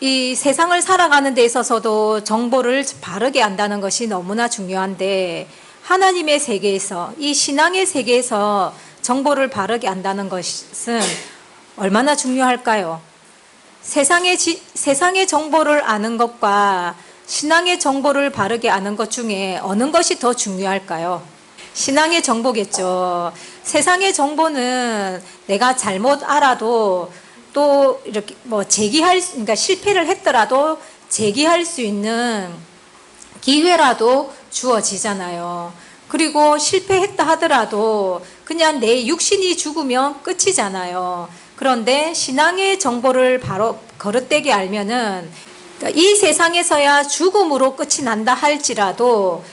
이 세상을 살아가는 데 있어서도 정보를 바르게 안다는 것이 너무나 중요한데, 하나님의 세계에서, 이 신앙의 세계에서 정보를 바르게 안다는 것은 얼마나 중요할까요? 세상의 정보를 아는 것과 신앙의 정보를 바르게 아는 것 중에 어느 것이 더 중요할까요? 신앙의 정보겠죠. 세상의 정보는 내가 잘못 알아도 또 이렇게 그러니까 실패를 했더라도 제기할 수 있는 기회라도 주어지잖아요. 그리고 실패했다 하더라도 그냥 내 육신이 죽으면 끝이잖아요. 그런데 신앙의 정보를 바로 거릇되게 알면은, 이 세상에서야 죽음으로 끝이 난다 할지라도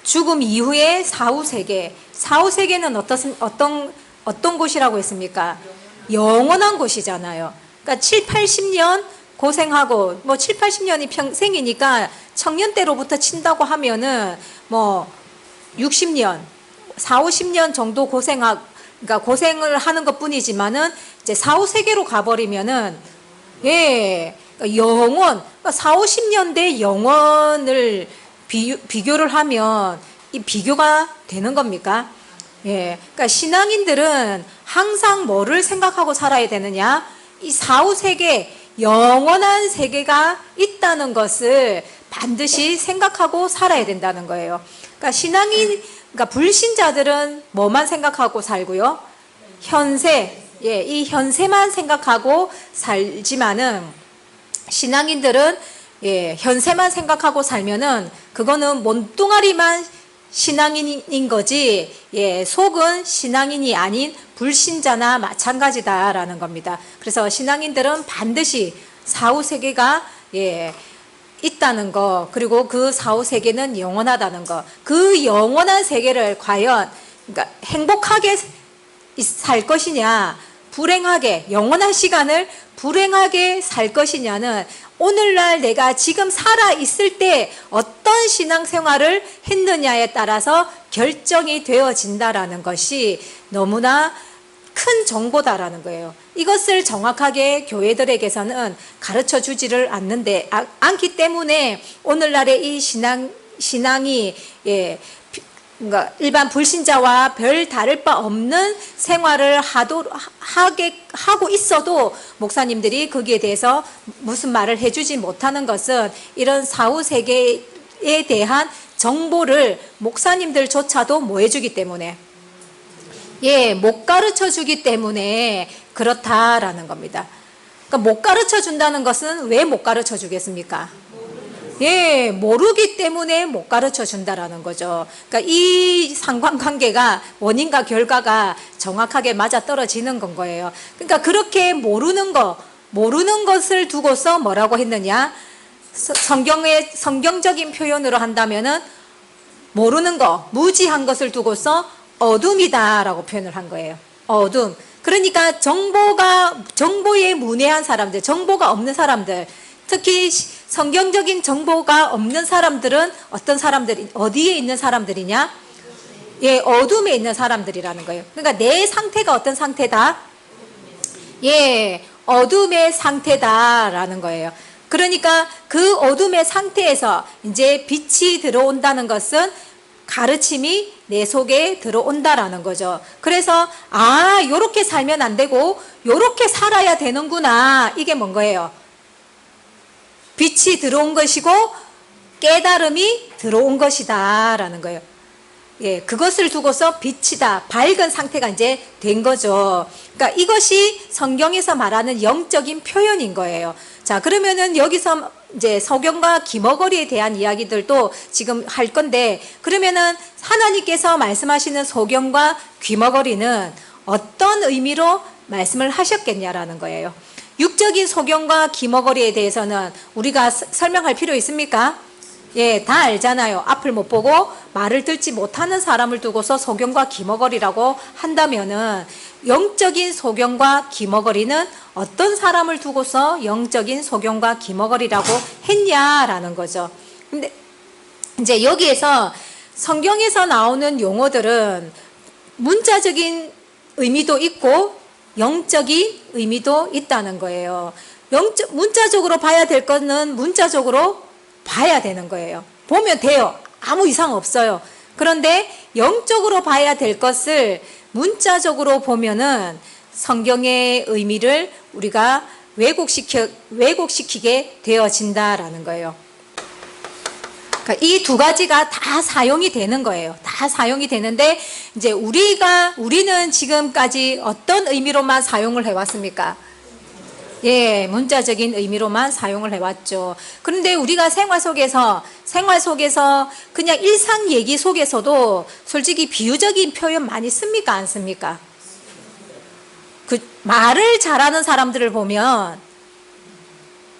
죽음 이후의 사후세계, 사후세계는 어떤 곳이라고 했습니까? 영원한 곳이잖아요. 그러니까 7, 80년 고생하고, 7, 80년이 평생이니까 청년 때로부터 친다고 하면은 60년, 4, 50년 정도 그러니까 고생을 하는 것 뿐이지만은 이제 사후세계로 가버리면은, 영원, 4, 50년대 영원을 비교를 하면 이 비교가 되는 겁니까? 그러니까 신앙인들은 항상 뭐를 생각하고 살아야 되느냐? 이 사후세계, 영원한 세계가 있다는 것을 반드시 생각하고 살아야 된다는 거예요. 그러니까 그러니까 불신자들은 뭐만 생각하고 살고요? 현세, 이 현세만 생각하고 살지만은, 신앙인들은 현세만 생각하고 살면은 그거는 몸뚱아리만 신앙인인 거지, 속은 신앙인이 아닌 불신자나 마찬가지다라는 겁니다. 그래서 신앙인들은 반드시 사후세계가 있다는 거, 그리고 그 사후세계는 영원하다는 거, 그 영원한 세계를 과연 그러니까 행복하게 살 것이냐, 불행하게, 영원한 시간을 불행하게 살 것이냐는 오늘날 내가 지금 살아있을 때 어떤 신앙생활을 했느냐에 따라서 결정이 되어진다라는 것이 너무나 큰 정보다라는 거예요. 이것을 정확하게 교회들에게서는 가르쳐 주지를 않기 때문에 오늘날의 이 신앙이 그러니까 일반 불신자와 별 다를 바 없는 생활을 하고 있어도 목사님들이 거기에 대해서 무슨 말을 해주지 못하는 것은, 이런 사후세계에 대한 정보를 목사님들조차도 뭐 해주기 때문에, 못 가르쳐 주기 때문에 그렇다라는 겁니다. 그러니까 못 가르쳐 준다는 것은 왜 못 가르쳐 주겠습니까? 모르기 때문에 못 가르쳐 준다라는 거죠. 그러니까 이 상관관계가, 원인과 결과가 정확하게 맞아떨어지는 건 거예요. 그러니까 그렇게 모르는 것을 두고서 뭐라고 했느냐? 성경적인 표현으로 한다면은 모르는 거, 무지한 것을 두고서 어둠이다라고 표현을 한 거예요. 어둠. 그러니까 정보에 문외한 사람들, 정보가 없는 사람들, 특히 성경적인 정보가 없는 사람들은 어디에 있는 사람들이냐? 어둠에 있는 사람들이라는 거예요. 그러니까 내 상태가 어떤 상태다? 어둠의 상태다라는 거예요. 그러니까 그 어둠의 상태에서 이제 빛이 들어온다는 것은 가르침이 내 속에 들어온다라는 거죠. 그래서 요렇게 살면 안 되고 요렇게 살아야 되는구나. 이게 뭔 거예요? 빛이 들어온 것이고 깨달음이 들어온 것이다 라는 거예요. 그것을 두고서 빛이다, 밝은 상태가 이제 된 거죠. 그러니까 이것이 성경에서 말하는 영적인 표현인 거예요. 자, 그러면은 여기서 이제 소경과 기머거리에 대한 이야기들도 지금 할 건데, 그러면은 하나님께서 말씀하시는 소경과 귀머거리는 어떤 의미로 말씀을 하셨겠냐라는 거예요. 육적인 소경과 기머거리에 대해서는 우리가 설명할 필요 있습니까? 다 알잖아요. 앞을 못 보고 말을 듣지 못하는 사람을 두고서 소경과 기머거리라고 한다면은, 영적인 소경과 기머거리는 어떤 사람을 두고서 영적인 소경과 기머거리라고 했냐라는 거죠. 근데 이제 여기에서 성경에서 나오는 용어들은 문자적인 의미도 있고 영적인 의미도 있다는 거예요. 문자적으로 봐야 될 거는 문자적으로 봐야 되는 거예요. 보면 돼요. 아무 이상 없어요. 그런데 영적으로 봐야 될 것을 문자적으로 보면은 성경의 의미를 우리가 왜곡시키게 되어진다라는 거예요. 그러니까 이 두 가지가 다 사용이 되는 거예요. 다 사용이 되는데 이제 우리는 지금까지 어떤 의미로만 사용을 해왔습니까? 예, 문자적인 의미로만 사용을 해왔죠. 그런데 우리가 생활 속에서 그냥 일상 얘기 속에서도 솔직히 비유적인 표현 많이 씁니까? 안 씁니까? 그 말을 잘하는 사람들을 보면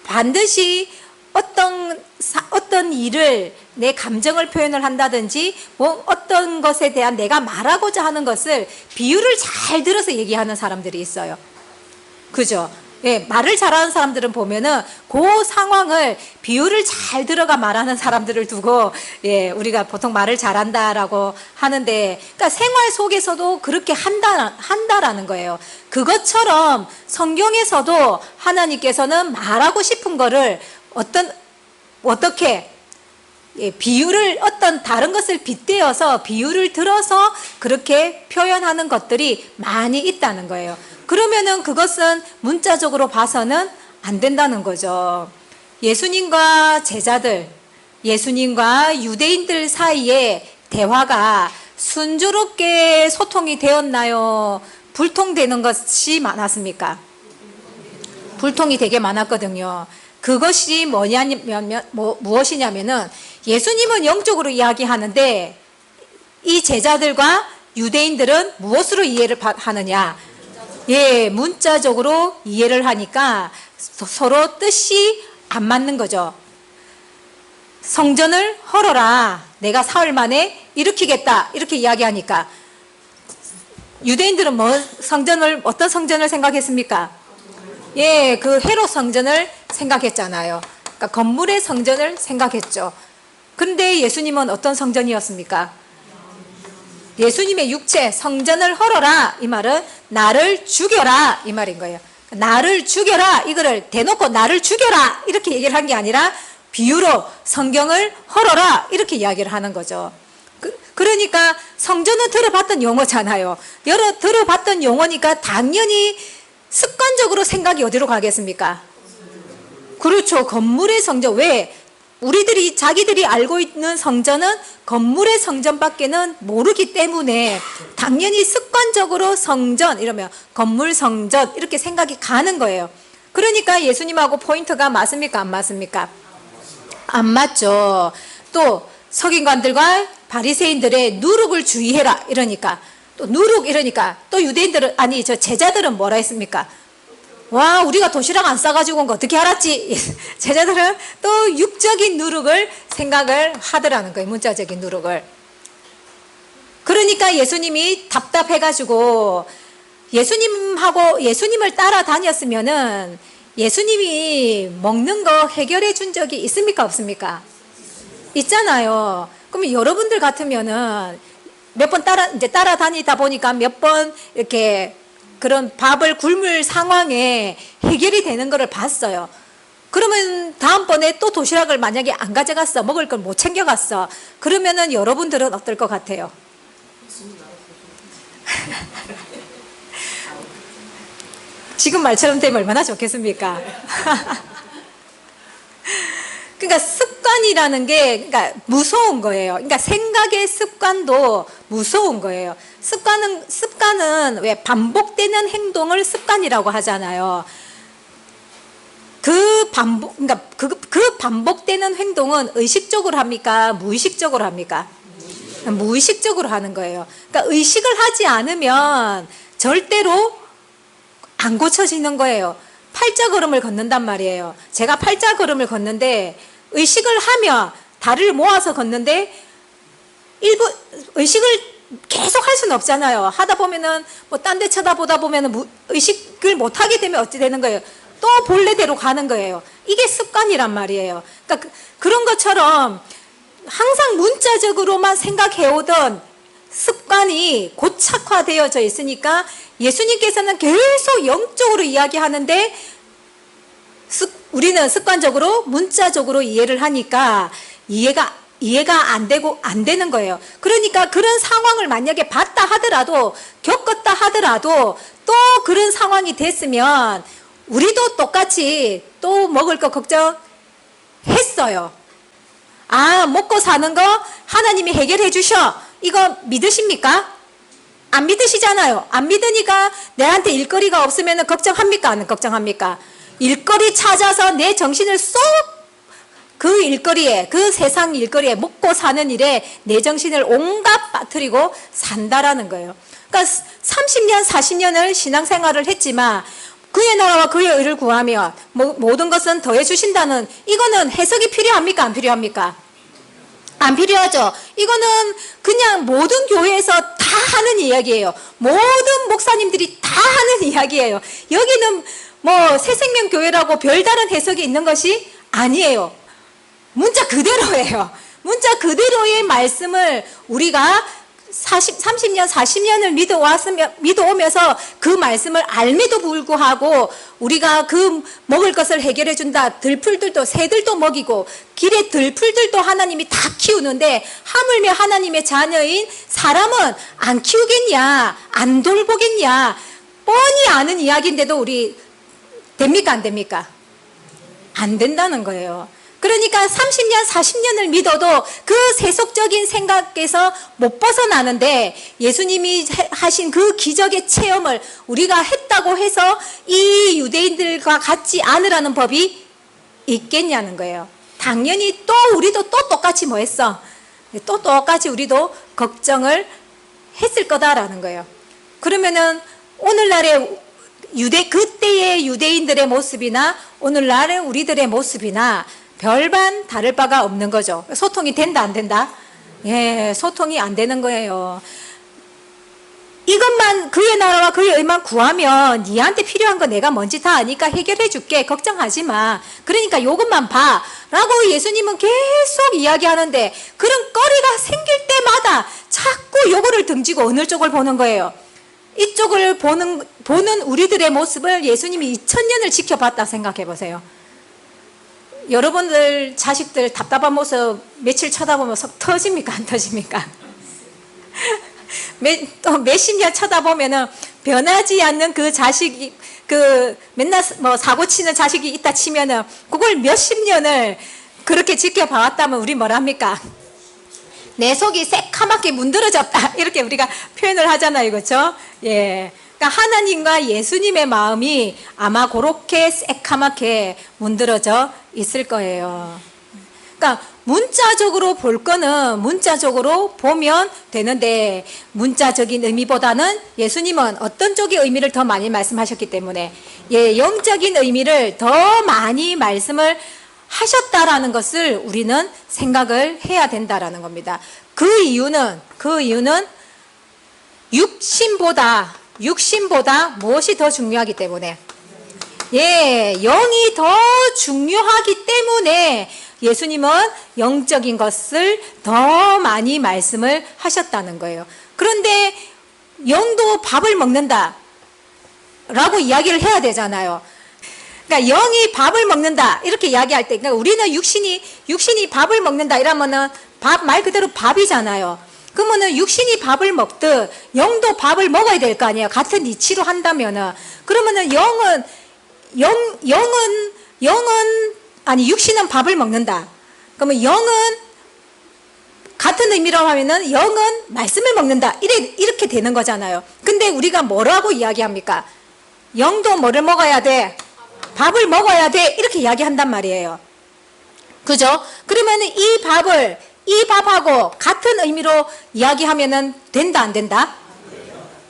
반드시 어떤 일을 내 감정을 표현을 한다든지 뭐 어떤 것에 대한 내가 말하고자 하는 것을 비유를 잘 들어서 얘기하는 사람들이 있어요. 그죠? 예, 말을 잘하는 사람들은 보면은 그 상황을 비유를 잘 들어가 말하는 사람들을 두고 예, 우리가 보통 말을 잘한다라고 하는데, 그러니까 생활 속에서도 그렇게 한다라는 거예요. 그것처럼 성경에서도 하나님께서는 말하고 싶은 거를 어떻게 비유를 어떤 다른 것을 빗대어서 비유를 들어서 그렇게 표현하는 것들이 많이 있다는 거예요. 그러면은 그것은 문자적으로 봐서는 안 된다는 거죠. 예수님과 유대인들 사이에 대화가 순조롭게 소통이 되었나요? 불통되는 것이 많았습니까? 불통이 되게 많았거든요. 그것이 무엇이냐면은 예수님은 영적으로 이야기하는데 이 제자들과 유대인들은 무엇으로 이해를 하느냐? 예, 문자적으로 이해를 하니까 서로 뜻이 안 맞는 거죠. 성전을 헐어라. 내가 사흘 만에 일으키겠다. 이렇게 이야기하니까 유대인들은 어떤 성전을 생각했습니까? 예, 그 헤롯 성전을 생각했잖아요. 그러니까 건물의 성전을 생각했죠. 그런데 예수님은 어떤 성전이었습니까? 예수님의 육체, 성전을 헐어라. 이 말은 나를 죽여라. 이 말인 거예요. 나를 죽여라. 이거를 대놓고 나를 죽여라. 이렇게 얘기를 한 게 아니라 비유로 성경을 헐어라. 이렇게 이야기를 하는 거죠. 그러니까 성전은 들어봤던 용어잖아요. 들어봤던 용어니까 당연히 습관적으로 생각이 어디로 가겠습니까? 그렇죠. 건물의 성전. 왜? 자기들이 알고 있는 성전은 건물의 성전밖에는 모르기 때문에 당연히 습관적으로 성전 이러면 건물 성전 이렇게 생각이 가는 거예요. 그러니까 예수님하고 포인트가 맞습니까? 안 맞습니까? 안 맞죠. 또 서기관들과 바리새인들의 누룩을 주의해라 이러니까 또 또 유대인들은 제자들은 뭐라 했습니까? 와, 우리가 도시락 안 싸가지고 온 거 어떻게 알았지? 제자들은 또 육적인 누룩을 생각을 하더라는 거예요. 문자적인 누룩을. 그러니까 예수님이 답답해가지고 예수님을 따라다녔으면은 예수님이 먹는 거 해결해 준 적이 있습니까? 없습니까? 있잖아요. 그러면 여러분들 같으면은 몇 번 따라다니다 보니까 몇 번 이렇게 그런 밥을 굶을 상황에 해결이 되는 것을 봤어요. 그러면 다음번에 또 도시락을 만약에 안 가져갔어. 먹을 걸 못 챙겨갔어. 그러면은 여러분들은 어떨 것 같아요? 지금 말처럼 되면 얼마나 좋겠습니까? 그러니까 습관이라는 게 그러니까 무서운 거예요. 그러니까 생각의 습관도 무서운 거예요. 습관은 왜 반복되는 행동을 습관이라고 하잖아요. 그러니까 그 반복되는 행동은 의식적으로 합니까? 무의식적으로 합니까? 무의식적으로 하는 거예요. 그러니까 의식을 하지 않으면 절대로 안 고쳐지는 거예요. 팔자걸음을 걷는단 말이에요. 제가 팔자걸음을 걷는데 의식을 하며 다리를 모아서 걷는데 의식을 계속 할 수는 없잖아요. 하다 보면은 뭐 딴 데 쳐다보다 보면은 의식을 못 하게 되면 어찌 되는 거예요? 또 본래대로 가는 거예요. 이게 습관이란 말이에요. 그러니까 그런 것처럼 항상 문자적으로만 해오던 습관이 고착화되어져 있으니까 예수님께서는 계속 영적으로 이야기하는데 우리는 습관적으로 문자적으로 이해를 하니까 이해가 안 되는 거예요. 그러니까 그런 상황을 만약에 봤다 하더라도, 겪었다 하더라도 또 그런 상황이 됐으면 우리도 똑같이 또 먹을 거 걱정했어요. 아, 먹고 사는 거 하나님이 해결해 주셔. 이거 믿으십니까? 안 믿으시잖아요. 안 믿으니까 내한테 일거리가 없으면 걱정합니까? 안 걱정합니까? 일거리 찾아서 내 정신을 쏙 그 일거리에, 그 세상 일거리에, 먹고 사는 일에 내 정신을 온갖 빠뜨리고 산다라는 거예요. 그러니까 30년, 40년을 신앙생활을 했지만 그의 나라와 그의 의를 구하며 모든 것은 더해 주신다는, 이거는 해석이 필요합니까? 안 필요합니까? 안 필요하죠. 이거는 그냥 모든 교회에서 다 하는 이야기예요. 모든 목사님들이 다 하는 이야기예요. 여기는 뭐 새생명교회라고 별다른 해석이 있는 것이 아니에요. 문자 그대로예요. 문자 그대로의 말씀을 우리가 30년, 40년을 믿어오면서 그 말씀을 알매도 불구하고 우리가 그 먹을 것을 해결해 준다. 들풀들도, 새들도 먹이고 길에 들풀들도 하나님이 다 키우는데 하물며 하나님의 자녀인 사람은 안 키우겠냐, 안 돌보겠냐, 뻔히 아는 이야기인데도 우리 됩니까? 안 됩니까? 안 된다는 거예요. 그러니까 30년, 40년을 믿어도 그 세속적인 생각에서 못 벗어나는데 예수님이 하신 그 기적의 체험을 우리가 했다고 해서 이 유대인들과 같지 않으라는 법이 있겠냐는 거예요. 당연히 또 우리도 또 똑같이 뭐 했어? 또 똑같이 우리도 걱정을 했을 거다라는 거예요. 그러면은 오늘날의 그때의 유대인들의 모습이나 오늘날의 우리들의 모습이나 별반 다를 바가 없는 거죠. 소통이 된다, 안 된다? 예, 소통이 안 되는 거예요. 이것만, 그의 나라와 그의 의만 구하면 니한테 필요한 거 내가 뭔지 다 아니까 해결해 줄게. 걱정하지 마. 그러니까 요것만 봐. 라고 예수님은 계속 이야기하는데 그런 거리가 생길 때마다 자꾸 요거를 등지고 어느 쪽을 보는 거예요. 이쪽을 보는 우리들의 모습을 예수님이 2000년을 지켜봤다 생각해 보세요. 여러분들 자식들 답답한 모습 며칠 쳐다보면 속 터집니까? 안 터집니까? 또 몇십 년 쳐다보면은 변하지 않는 그 자식이, 맨날 뭐 사고 치는 자식이 있다 치면은 그걸 몇십 년을 그렇게 지켜봐왔다면 우리 뭐라 합니까? 내 속이 새카맣게 문드러졌다. 이렇게 우리가 표현을 하잖아요. 그렇죠? 예. 그러니까 하나님과 예수님의 마음이 아마 그렇게 새카맣게 문드러져 있을 거예요. 그러니까 문자적으로 볼 거는 문자적으로 보면 되는데 문자적인 의미보다는 예수님은 어떤 쪽의 의미를 더 많이 말씀하셨기 때문에 영적인 의미를 더 많이 말씀을 하셨다라는 것을 우리는 생각을 해야 된다라는 겁니다. 그 이유는 육신보다 무엇이 더 중요하기 때문에, 영이 더 중요하기 때문에 예수님은 영적인 것을 더 많이 말씀을 하셨다는 거예요. 그런데 영도 밥을 먹는다 라고 이야기를 해야 되잖아요. 그러니까 영이 밥을 먹는다 이렇게 이야기할 때, 그러니까 우리는 육신이 밥을 먹는다 이러면은 말 그대로 밥이잖아요. 그러면은 육신이 밥을 먹듯 영도 밥을 먹어야 될 거 아니에요. 같은 이치로 한다면은. 그러면은 육신은 밥을 먹는다. 그러면 영은 같은 의미로 하면은 영은 말씀을 먹는다. 이렇게 되는 거잖아요. 근데 우리가 뭐라고 이야기합니까? 영도 뭐를 먹어야 돼? 밥을 먹어야 돼. 이렇게 이야기한단 말이에요. 그죠? 그러면은 이 밥하고 같은 의미로 이야기하면은 된다, 안 된다?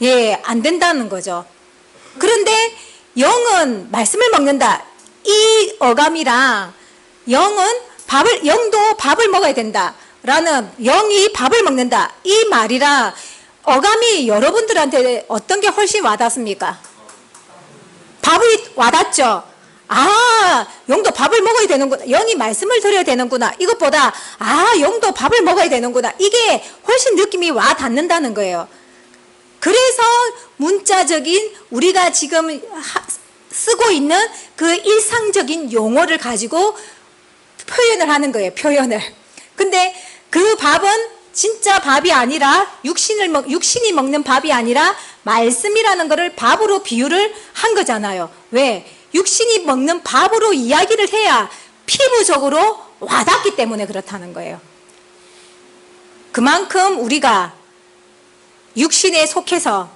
예, 안 된다는 거죠. 그런데 영은 말씀을 먹는다. 이 어감이랑 영도 밥을 먹어야 된다. 라는 영이 밥을 먹는다. 이 말이랑 어감이 여러분들한테 어떤 게 훨씬 와닿습니까? 밥이 와닿죠? 아, 영도 밥을 먹어야 되는구나. 영이 말씀을 드려야 되는구나. 이것보다, 영도 밥을 먹어야 되는구나. 이게 훨씬 느낌이 와 닿는다는 거예요. 그래서 문자적인 우리가 지금 쓰고 있는 그 일상적인 용어를 가지고 표현을 하는 거예요. 표현을. 근데 그 밥은 진짜 밥이 아니라 육신이 먹는 밥이 아니라 말씀이라는 거를 밥으로 비유를 한 거잖아요. 왜? 육신이 먹는 밥으로 이야기를 해야 피부적으로 와닿기 때문에 그렇다는 거예요. 그만큼 우리가 육신에 속해서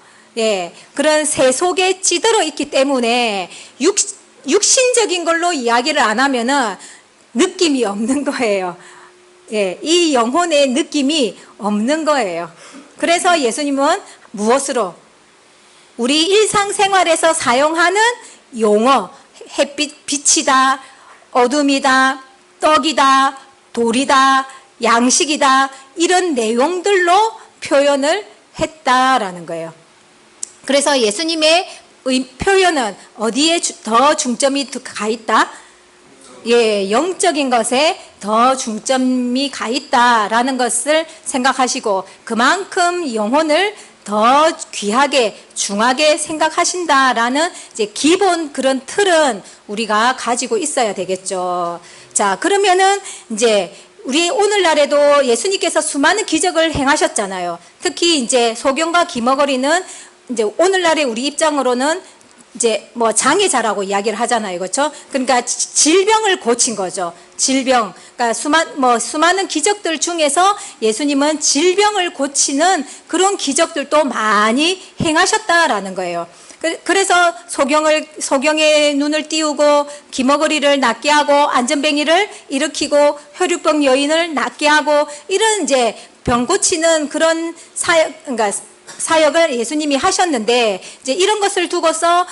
그런 새 속에 찌들어 있기 때문에 육신적인 걸로 이야기를 안 하면은 느낌이 없는 거예요. 이 영혼의 느낌이 없는 거예요. 그래서 예수님은 무엇으로? 우리 일상생활에서 사용하는 용어, 햇빛, 빛이다, 어둠이다, 떡이다, 돌이다, 양식이다, 이런 내용들로 표현을 했다라는 거예요. 그래서 예수님의 표현은 어디에 더 중점이 가 있다? 영적인 것에 더 중점이 가 있다라는 것을 생각하시고 그만큼 영혼을 더 귀하게 중하게 생각하신다라는 이제 기본 그런 틀은 우리가 가지고 있어야 되겠죠. 자, 그러면은 이제 우리 오늘날에도 예수님께서 수많은 기적을 행하셨잖아요. 특히 이제 소경과 기머거리는 이제 오늘날의 우리 입장으로는 이제 뭐 장애자라고 이야기를 하잖아요. 그렇죠? 그러니까 질병을 고친 거죠. 질병. 그러니까 수많은 기적들 중에서 예수님은 질병을 고치는 그런 기적들도 많이 행하셨다라는 거예요. 그래서 소경의 눈을 띄우고 기머거리를 낫게 하고 안전뱅이를 일으키고 혈육병 여인을 낫게 하고 이런 이제 병 고치는 그런 그러니까 사역을 예수님이 하셨는데 이제 이런 것을 두고서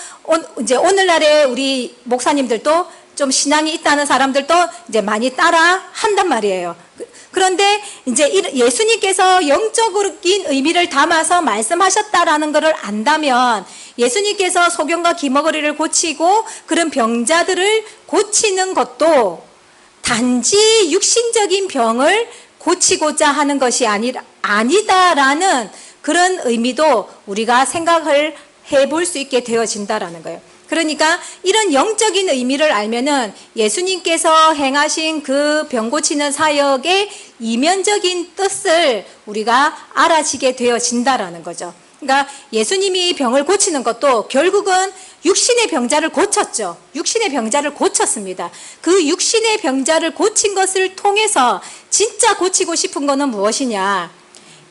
이제 오늘날의 우리 목사님들도 좀 신앙이 있다는 사람들도 이제 많이 따라 한단 말이에요. 그런데 이제 예수님께서 영적인 의미를 담아서 말씀하셨다라는 것을 안다면 예수님께서 소경과 기머거리를 고치고 그런 병자들을 고치는 것도 단지 육신적인 병을 고치고자 하는 것이 아니다라는 그런 의미도 우리가 생각을 해볼 수 있게 되어진다라는 거예요. 그러니까 이런 영적인 의미를 알면은 예수님께서 행하신 그 병 고치는 사역의 이면적인 뜻을 우리가 알아지게 되어진다라는 거죠. 그러니까 예수님이 병을 고치는 것도 결국은 육신의 병자를 고쳤죠. 육신의 병자를 고쳤습니다. 그 육신의 병자를 고친 것을 통해서 진짜 고치고 싶은 거는 무엇이냐?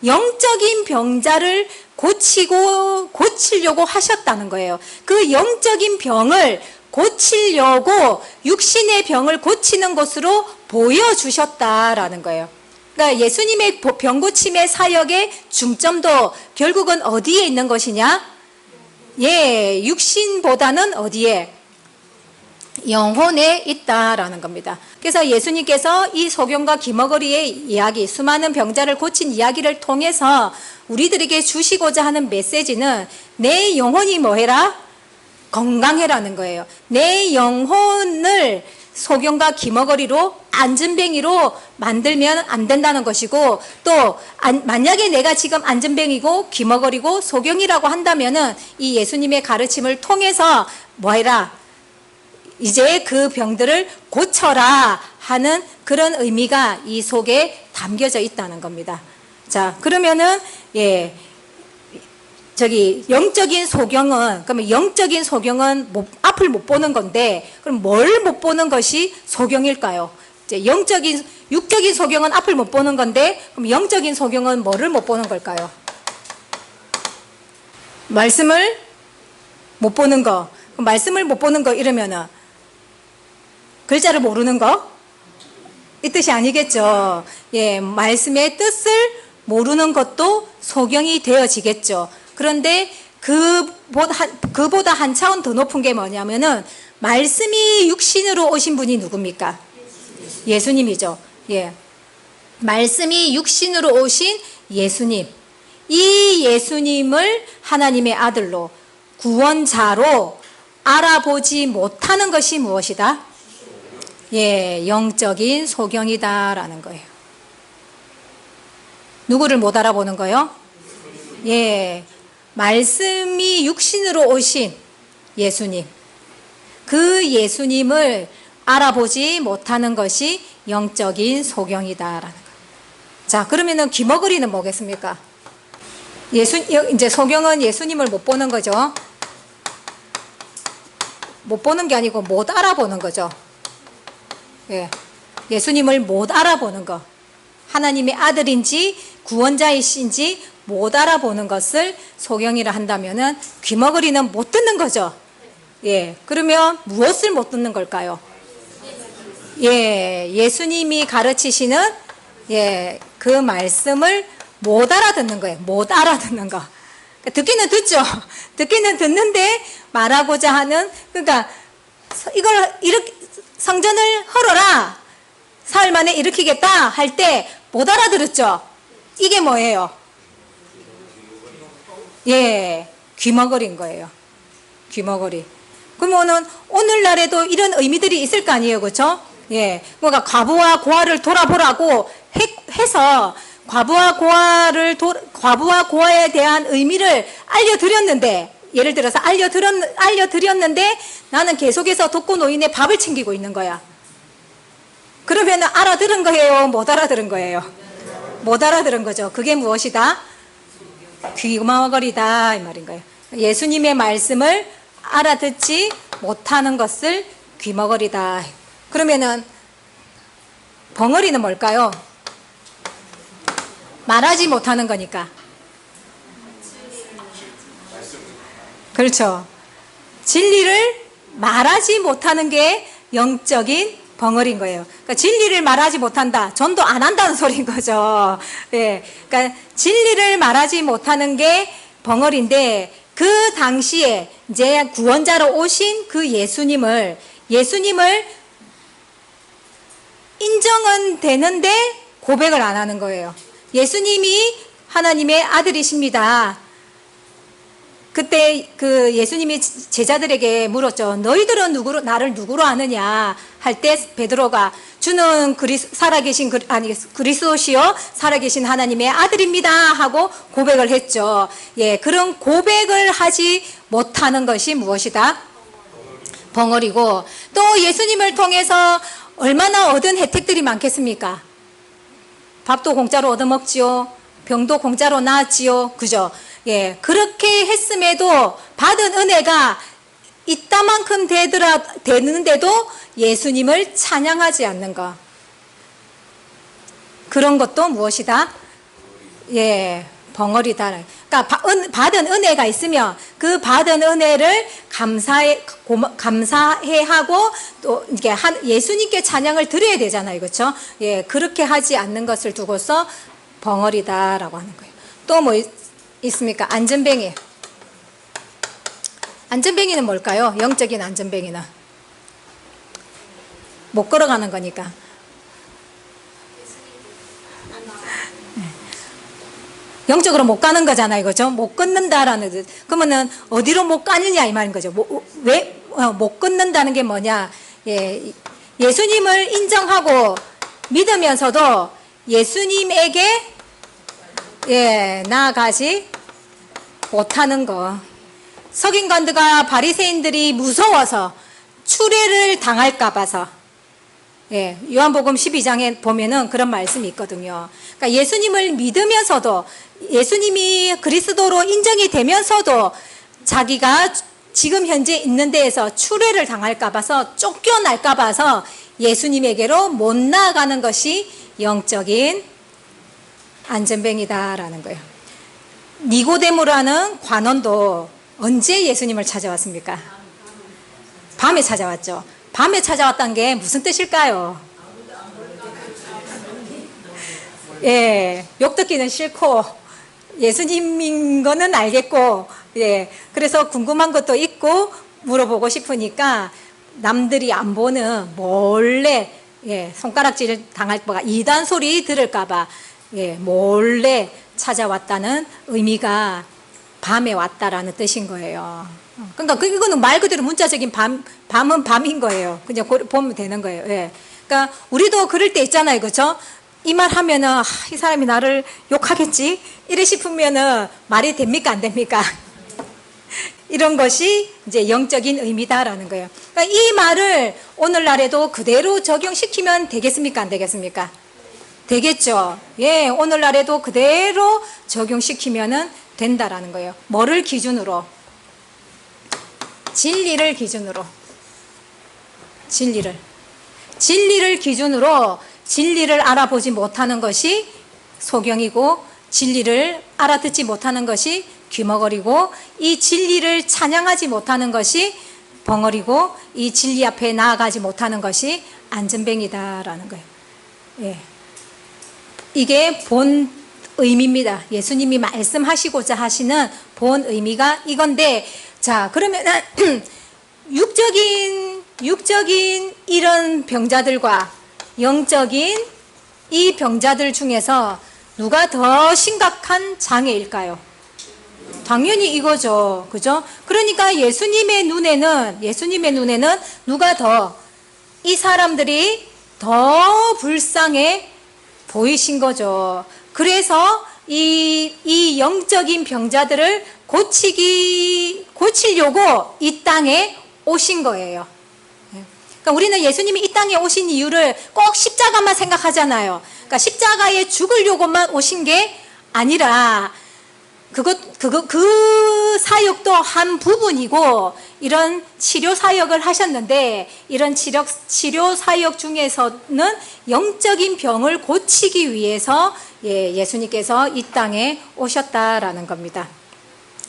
영적인 병자를 고치려고 하셨다는 거예요. 그 영적인 병을 고치려고 육신의 병을 고치는 것으로 보여주셨다라는 거예요. 그러니까 예수님의 병 고침의 사역의 중점도 결국은 어디에 있는 것이냐? 육신보다는 어디에? 영혼에 있다라는 겁니다. 그래서 예수님께서 이 소경과 기머거리의 이야기, 수많은 병자를 고친 이야기를 통해서 우리들에게 주시고자 하는 메시지는 내 영혼이 뭐해라? 건강해라는 거예요. 내 영혼을 소경과 기머거리로 안전뱅이로 만들면 안 된다는 것이고 또 만약에 내가 지금 안전뱅이고 기머거리고 소경이라고 한다면은 이 예수님의 가르침을 통해서 뭐해라? 이제 그 병들을 고쳐라 하는 그런 의미가 이 속에 담겨져 있다는 겁니다. 자, 그러면은 영적인 소경은 그러면 영적인 소경은 앞을 못 보는 건데 그럼 뭘 못 보는 것이 소경일까요? 이제 육적인 소경은 앞을 못 보는 건데 그럼 영적인 소경은 뭐를 못 보는 걸까요? 말씀을 못 보는 거. 그럼 말씀을 못 보는 거 이러면은 글자를 모르는 거? 이 뜻이 아니겠죠. 말씀의 뜻을 모르는 것도 소경이 되어지겠죠. 그런데 그보다 한 차원 더 높은 게 뭐냐면은 말씀이 육신으로 오신 분이 누굽니까? 예수님이죠. 말씀이 육신으로 오신 예수님. 이 예수님을 하나님의 아들로 구원자로 알아보지 못하는 것이 무엇이다? 영적인 소경이다라는 거예요. 누구를 못 알아보는 거요? 말씀이 육신으로 오신 예수님. 그 예수님을 알아보지 못하는 것이 영적인 소경이다라는 거. 자, 그러면은 귀머거리는 뭐겠습니까? 이제 소경은 예수님을 못 보는 거죠. 못 보는 게 아니고 못 알아보는 거죠. 예. 예수님을 못 알아보는 거. 하나님의 아들인지 구원자이신지 못 알아보는 것을 소경이라 한다면은 귀머거리는 못 듣는 거죠. 예. 그러면 무엇을 못 듣는 걸까요? 예. 예수님이 가르치시는 그 말씀을 못 알아듣는 거예요. 못 알아듣는 거. 듣기는 듣죠. 듣기는 듣는데 말하고자 하는, 그러니까 이걸 이렇게 성전을 헐어라, 사흘 만에 일으키겠다 할 때 못 알아들었죠. 이게 뭐예요? 예, 귀머거리인 거예요. 귀머거리. 그러면은 오늘날에도 이런 의미들이 있을 거 아니에요, 그렇죠? 예, 뭔가 과부와 고아를 돌아보라고 해서 과부와 고아에 대한 의미를 알려드렸는데, 예를 들어서 알려드렸는데 나는 계속해서 독거 노인의 밥을 챙기고 있는 거야. 그러면 알아들은 거예요? 못 알아들은 거예요? 못 알아들은 거죠. 그게 무엇이다? 귀머거리다 이 말인 거예요. 예수님의 말씀을 알아듣지 못하는 것을 귀머거리다. 그러면은 벙어리는 뭘까요? 말하지 못하는 거니까. 그렇죠. 진리를 말하지 못하는 게 영적인 벙어리인 거예요. 그러니까 진리를 말하지 못한다. 전도 안 한다는 소리인 거죠. 예. 그러니까 진리를 말하지 못하는 게 벙어리인데, 그 당시에 이제 구원자로 오신 그 예수님을 인정은 되는데 고백을 안 하는 거예요. 예수님이 하나님의 아들이십니다. 그때 그 예수님이 제자들에게 물었죠. 너희들은 나를 누구로 아느냐 할 때 베드로가 주는 그리스도시요 살아계신 하나님의 아들입니다 하고 고백을 했죠. 예, 그런 고백을 하지 못하는 것이 무엇이다? 벙어리고, 또 예수님을 통해서 얼마나 얻은 혜택들이 많겠습니까? 밥도 공짜로 얻어먹지요. 병도 공짜로 나았지요. 그죠? 예, 그렇게 했음에도 받은 은혜가 이따만큼 되는데도 예수님을 찬양하지 않는 것. 그런 것도 무엇이다? 예, 벙어리다. 그러니까 받은 은혜가 있으면 그 받은 은혜를 감사해하고 또 이게 예수님께 찬양을 드려야 되잖아요, 그렇죠? 예, 그렇게 하지 않는 것을 두고서 벙어리다라고 하는 거예요. 또 뭐 있습니까? 안전뱅이. 안전뱅이는 뭘까요? 영적인 안전뱅이는 못 걸어가는 거니까. 영적으로 못 가는 거잖아요, 그죠? 못 걷는다라는 뜻. 그러면은 어디로 못 가느냐 이 말인 거죠. 왜 못 걷는다는 게 뭐냐? 예, 예수님을 인정하고 믿으면서도 예수님에게 나아가지 못하는 거. 서기관들과 바리새인들이 무서워서 추례를 당할까 봐서, 예, 요한복음 12장에 보면은 그런 말씀이 있거든요. 그러니까 예수님을 믿으면서도, 예수님이 그리스도로 인정이 되면서도 자기가 지금 현재 있는 데에서 추례를 당할까 봐서, 쫓겨날까 봐서 예수님에게로 못 나아가는 것이 영적인 안전뱅이다라는 거예요. 니고데모라는 관원도 언제 예수님을 찾아왔습니까? 밤에 찾아왔죠. 밤에 찾아왔다는 게 무슨 뜻일까요? 예, 욕 듣기는 싫고 예수님인 거는 알겠고, 예, 그래서 궁금한 것도 있고 물어보고 싶으니까 남들이 안 보는 몰래, 예, 손가락질 당할까 봐, 이단 소리 들을까봐, 예, 몰래 찾아왔다는 의미가 밤에 왔다라는 뜻인 거예요. 그러니까 이거는 말 그대로 문자적인 밤은 밤인 거예요. 그냥 보면 되는 거예요. 예. 그러니까 우리도 그럴 때 있잖아요, 그렇죠? 이 말 하면은 이 사람이 나를 욕하겠지? 이래 싶으면은 말이 됩니까, 안 됩니까? 이런 것이 이제 영적인 의미다라는 거예요. 그러니까 이 말을 오늘날에도 그대로 적용시키면 되겠습니까? 안 되겠습니까? 되겠죠. 예, 오늘날에도 그대로 적용시키면은 된다라는 거예요. 뭐를 기준으로? 진리를 기준으로. 진리를 기준으로 진리를 알아보지 못하는 것이 소경이고 진리를 알아듣지 못하는 것이 귀머거리고 이 진리를 찬양하지 못하는 것이 벙어리고 이 진리 앞에 나아가지 못하는 것이 안전뱅이다라는 거예요. 예. 이게 본 의미입니다. 예수님이 말씀하시고자 하시는 본 의미가 이건데, 자, 그러면은 육적인 이런 병자들과 영적인 이 병자들 중에서 누가 더 심각한 장애일까요? 당연히 이거죠. 그죠? 그러니까 예수님의 눈에는 누가 더, 이 사람들이 더 불쌍해 보이신 거죠. 그래서 이 영적인 병자들을 고치려고 이 땅에 오신 거예요. 그러니까 우리는 예수님이 이 땅에 오신 이유를 꼭 십자가만 생각하잖아요. 그러니까 십자가에 죽으려고만 오신 게 아니라 그 사역도 한 부분이고 이런 치료 사역을 하셨는데 이런 치료 사역 중에서는 영적인 병을 고치기 위해서 예수님께서 이 땅에 오셨다라는 겁니다.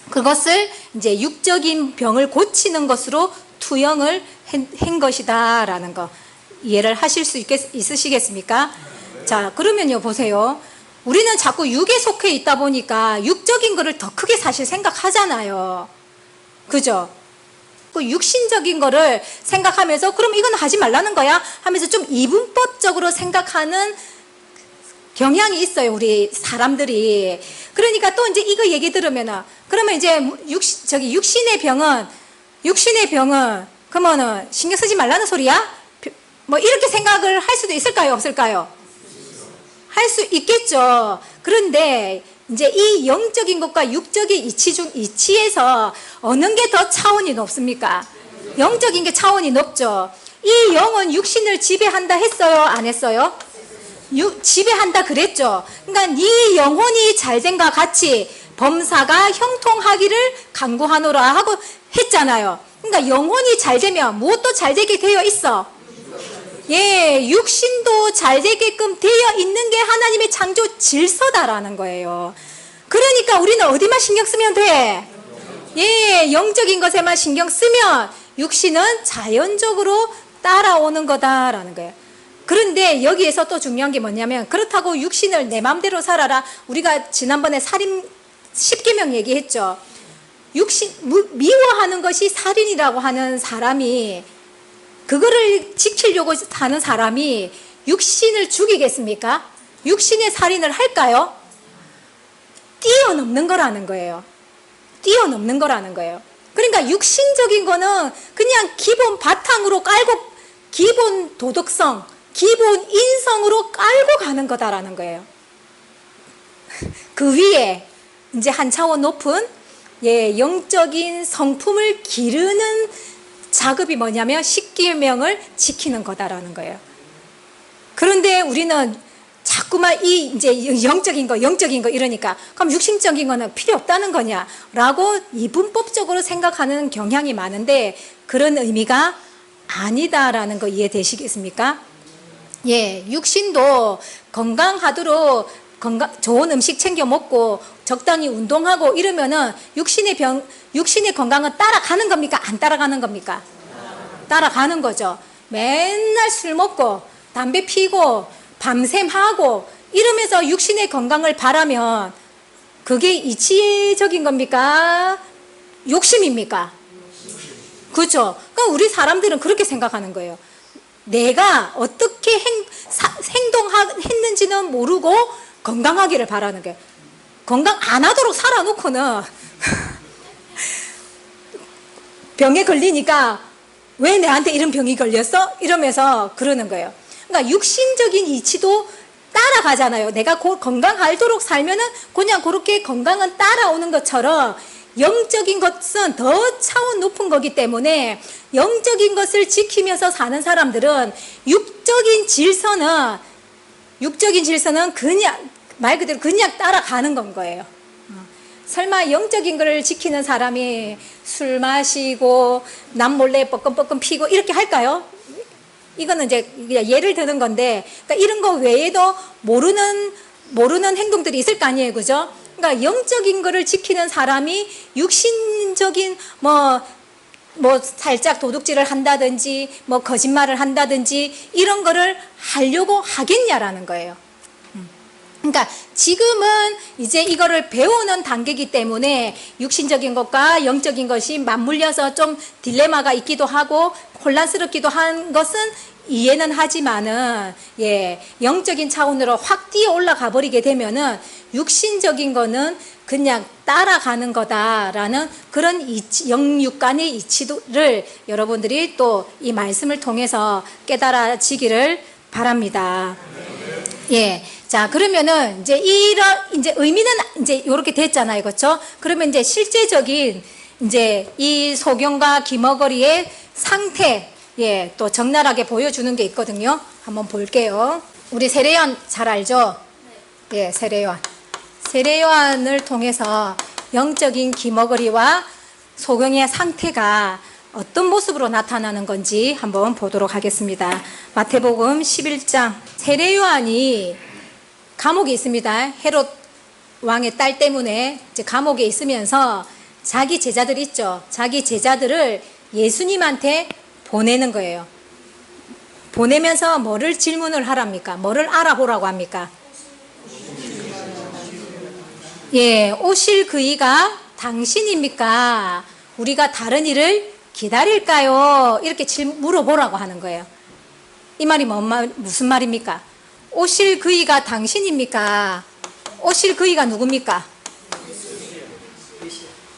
그것을 이제 육적인 병을 고치는 것으로 투영을 한 것이다라는 거 이해를 하실 수 있으시겠습니까? 자, 그러면요 보세요. 우리는 자꾸 육에 속해 있다 보니까 육적인 거를 더 크게 사실 생각하잖아요. 그죠? 그 육신적인 거를 생각하면서 그럼 이건 하지 말라는 거야? 하면서 좀 이분법적으로 생각하는 경향이 있어요, 우리 사람들이. 그러니까 또 이제 이거 얘기 들으면은, 그러면 이제 육신의 병은 그러면은 신경 쓰지 말라는 소리야? 뭐 이렇게 생각을 할 수도 있을까요, 없을까요? 할 수 있겠죠. 그런데 이제 이 영적인 것과 육적인 이치에서 어느 게 더 차원이 높습니까? 영적인 게 차원이 높죠. 이 영은 육신을 지배한다 했어요, 안 했어요? 지배한다 그랬죠. 그러니까 네 영혼이 잘된과 같이 범사가 형통하기를 간구하노라 하고 했잖아요. 그러니까 영혼이 잘되면 무엇도 잘되게 되어 있어. 예, 육신도 잘되게끔 되어 있는 게 하나님의 창조 질서다라는 거예요. 그러니까 우리는 어디만 신경 쓰면 돼? 예, 영적인 것에만 신경 쓰면 육신은 자연적으로 따라오는 거다라는 거예요. 그런데 여기에서 또 중요한 게 뭐냐면, 그렇다고 육신을 내 마음대로 살아라. 우리가 지난번에 살인 10계명 얘기했죠. 미워하는 것이 살인이라고 하는 사람이, 그거를 지키려고 하는 사람이 육신을 죽이겠습니까? 육신의 살인을 할까요? 뛰어넘는 거라는 거예요. 뛰어넘는 거라는 거예요. 그러니까 육신적인 거는 그냥 기본 바탕으로 깔고, 기본 도덕성, 기본 인성으로 깔고 가는 거다라는 거예요. 그 위에 이제 한 차원 높은 영적인 성품을 기르는 작업이 뭐냐면 10계명을 지키는 거다라는 거예요. 그런데 우리는 자꾸만 이제 영적인 거 이러니까 그럼 육신적인 거는 필요 없다는 거냐라고 이분법적으로 생각하는 경향이 많은데, 그런 의미가 아니다라는 거 이해되시겠습니까? 예, 육신도 건강하도록 좋은 음식 챙겨 먹고 적당히 운동하고 이러면은 육신의 건강은 따라가는 겁니까? 안 따라가는 겁니까? 따라가는 거죠. 맨날 술 먹고 담배 피고 밤샘 하고 이러면서 육신의 건강을 바라면 그게 이치적인 겁니까? 욕심입니까? 그렇죠. 그러니까 우리 사람들은 그렇게 생각하는 거예요. 내가 어떻게 행동했는지는 모르고 건강하기를 바라는 거예요. 건강 안 하도록 살아놓고는 병에 걸리니까 왜 내한테 이런 병이 걸렸어? 이러면서 그러는 거예요. 그러니까 육신적인 이치도 따라가잖아요. 내가 건강하도록 살면은 그냥 그렇게 건강은 따라오는 것처럼 영적인 것은 더 차원 높은 거기 때문에 영적인 것을 지키면서 사는 사람들은 육적인 질서는 그냥 말 그대로 그냥 따라가는 건 거예요. 설마 영적인 걸 지키는 사람이 술 마시고 남몰래 뻐끔뻐끔 피고 이렇게 할까요? 이거는 이제 예를 드는 건데, 그러니까 이런 거 외에도 모르는 행동들이 있을 거 아니에요, 그죠? 그러니까 영적인 거를 지키는 사람이 육신적인 뭐 살짝 도둑질을 한다든지 뭐 거짓말을 한다든지 이런 거를 하려고 하겠냐라는 거예요. 그러니까 지금은 이제 이거를 배우는 단계이기 때문에 육신적인 것과 영적인 것이 맞물려서 좀 딜레마가 있기도 하고 혼란스럽기도 한 것은 이해는 하지만은, 영적인 차원으로 확 뛰어 올라가 버리게 되면은 육신적인 거는 그냥 따라가는 거다라는 그런 영육 간의 이치를 여러분들이 또 이 말씀을 통해서 깨달아지기를 바랍니다. 자, 그러면은 이제 이제 의미는 이제 이렇게 됐잖아요. 그렇죠? 그러면 이제 실제적인 이제 이 소경과 기머거리의 상태, 또 적나라하게 보여주는 게 있거든요. 한번 볼게요. 우리 세례요한 잘 알죠? 세례요한. 세례요한을 통해서 영적인 기머거리와 소경의 상태가 어떤 모습으로 나타나는 건지 한번 보도록 하겠습니다. 마태복음 11장. 세례요한이 감옥에 있습니다. 헤롯 왕의 딸 때문에 이제 감옥에 있으면서 자기 제자들 있죠. 자기 제자들을 예수님한테 보내는 거예요. 보내면서 뭐를 질문을 하랍니까? 뭐를 알아보라고 합니까? 오실 그이가 당신입니까? 우리가 다른 일을 기다릴까요? 이렇게 물어보라고 하는 거예요. 이 말이 무슨 말입니까? 오실 그이가 당신입니까? 오실 그이가 누굽니까?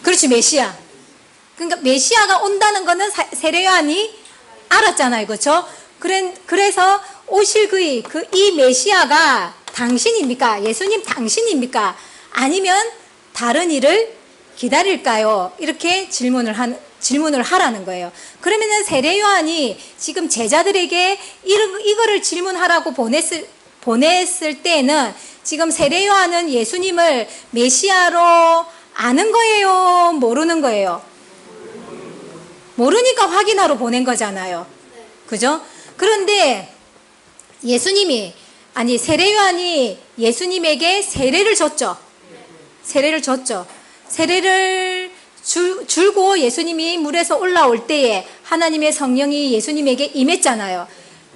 그렇지, 메시아. 그러니까 메시아가 온다는 거는 세례요한이 알았잖아요, 그렇죠? 그래서 오실 그이, 이 메시아가 당신입니까? 예수님 당신입니까? 아니면 다른 일을 기다릴까요? 이렇게 질문을 하라는 거예요. 그러면은 세례요한이 지금 제자들에게 이거를 질문하라고 보냈을 때는 지금 세례요한은 예수님을 메시아로 아는 거예요? 모르는 거예요? 모르니까 확인하러 보낸 거잖아요. 그죠? 그런데 세례요한이 예수님에게 세례를 줬죠. 세례를 줄고 예수님이 물에서 올라올 때에 하나님의 성령이 예수님에게 임했잖아요.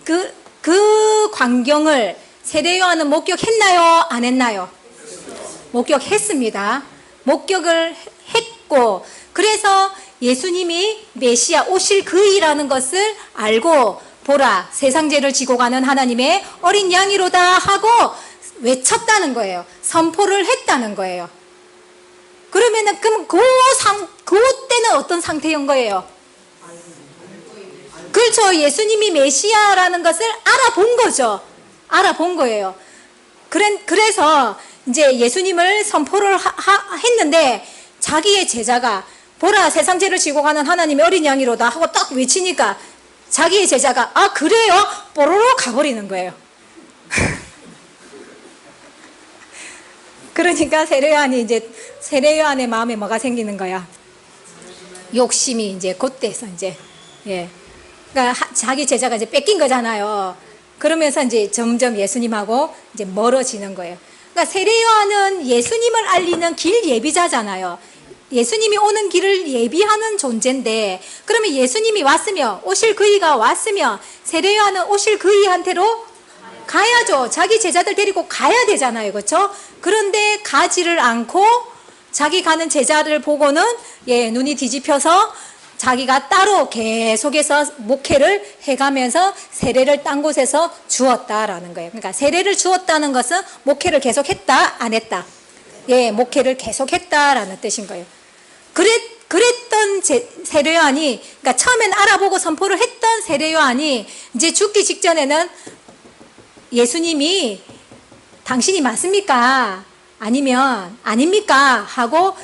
그 광경을 세례요한은 목격했나요? 안 했나요? 목격했습니다. 목격을 했고, 그래서 예수님이 메시아 오실 그이라는 것을 알고, 보라 세상죄를 지고 가는 하나님의 어린 양이로다 하고 외쳤다는 거예요. 선포를 했다는 거예요. 그러면은 그때는 어떤 상태인 거예요? 그렇죠. 예수님이 메시아라는 것을 알아본 거죠. 알아본 거예요. 그래서 이제 예수님을 선포를 했는데 자기의 제자가 보라 세상죄를 지고 가는 하나님의 어린 양이로다 하고 딱 외치니까 자기의 제자가 아 그래요? 뽀로로 가버리는 거예요. 그러니까 세례요한의 마음에 뭐가 생기는 거야? 욕심이 이제 그때서 그러니까 자기 제자가 이제 뺏긴 거잖아요. 그러면서 이제 점점 예수님하고 이제 멀어지는 거예요. 그러니까 세례요한은 예수님을 알리는 길 예비자잖아요. 예수님이 오는 길을 예비하는 존재인데, 그러면 예수님이 왔으며 오실 그이가 왔으며 세례요한은 오실 그이한테로 가야죠. 자기 제자들 데리고 가야 되잖아요. 그렇죠? 그런데 가지를 않고 자기 가는 제자를 보고는 눈이 뒤집혀서 자기가 따로 계속해서 목회를 해가면서 세례를 딴 곳에서 주었다라는 거예요. 그러니까 세례를 주었다는 것은 목회를 계속했다, 안 했다? 목회를 계속했다라는 뜻인 거예요. 그랬던 세례요한이, 그러니까 처음엔 알아보고 선포를 했던 세례요한이 이제 죽기 직전에는 예수님이 당신이 맞습니까? 아니면 아닙니까? 하고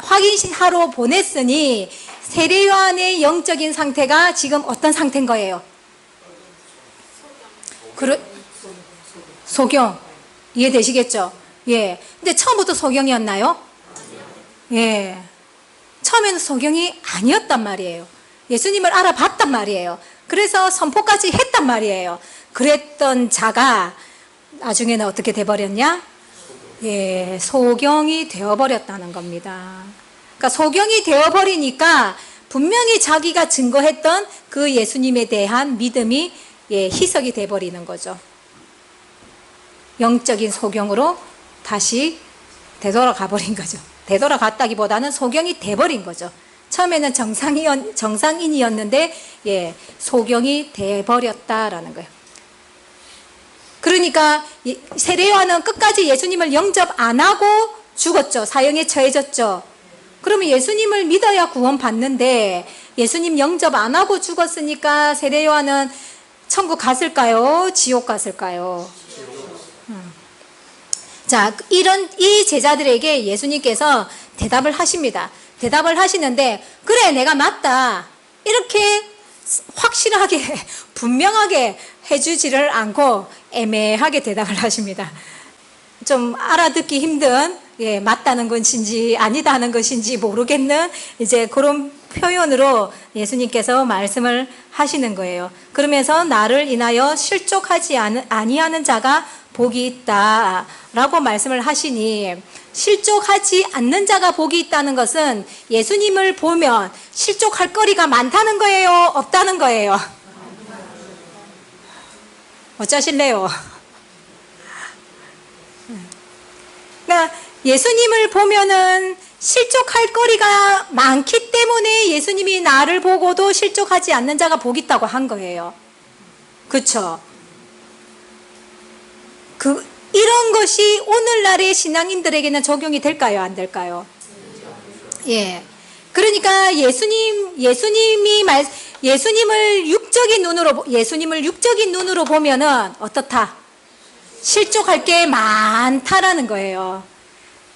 확인하러 보냈으니 세례 요한의 영적인 상태가 지금 어떤 상태인 거예요? 소경. 이해되시겠죠? 예. 근데 처음부터 소경이었나요? 예. 처음에는 소경이 아니었단 말이에요. 예수님을 알아봤단 말이에요. 그래서 선포까지 했단 말이에요. 그랬던 자가 나중에는 어떻게 돼버렸냐? 예, 소경이 되어버렸다는 겁니다. 그러니까 소경이 되어버리니까 분명히 자기가 증거했던 그 예수님에 대한 믿음이 희석이 돼버리는 거죠. 영적인 소경으로 다시 되돌아가 버린 거죠. 되돌아갔다기보다는 소경이 돼버린 거죠. 처음에는 정상인이었는데 소경이 돼버렸다라는 거예요. 그러니까 세례 요한은 끝까지 예수님을 영접 안 하고 죽었죠. 사형에 처해졌죠. 그러면 예수님을 믿어야 구원받는데 예수님 영접 안 하고 죽었으니까 세례 요한은 천국 갔을까요? 지옥 갔을까요? 자, 이 제자들에게 예수님께서 대답을 하십니다. 대답을 하시는데, 그래, 내가 맞다. 이렇게 확실하게, 분명하게 해주지를 않고 애매하게 대답을 하십니다. 좀 알아듣기 힘든, 맞다는 것인지 아니다는 것인지 모르겠는 이제 그런 표현으로 예수님께서 말씀을 하시는 거예요. 그러면서 나를 인하여 실족하지 아니하는 자가 복이 있다 라고 말씀을 하시니, 실족하지 않는 자가 복이 있다는 것은 예수님을 보면 실족할 거리가 많다는 거예요? 없다는 거예요? 어쩌실래요? 그러니까 예수님을 보면은 실족할 거리가 많기 때문에 예수님이 나를 보고도 실족하지 않는 자가 복이 있다고 한 거예요. 그렇죠? 이런 것이 오늘날의 신앙인들에게는 적용이 될까요? 안 될까요? 예. 그러니까 예수님을 육적인 눈으로 보면은 어떻다? 실족할 게 많다라는 거예요.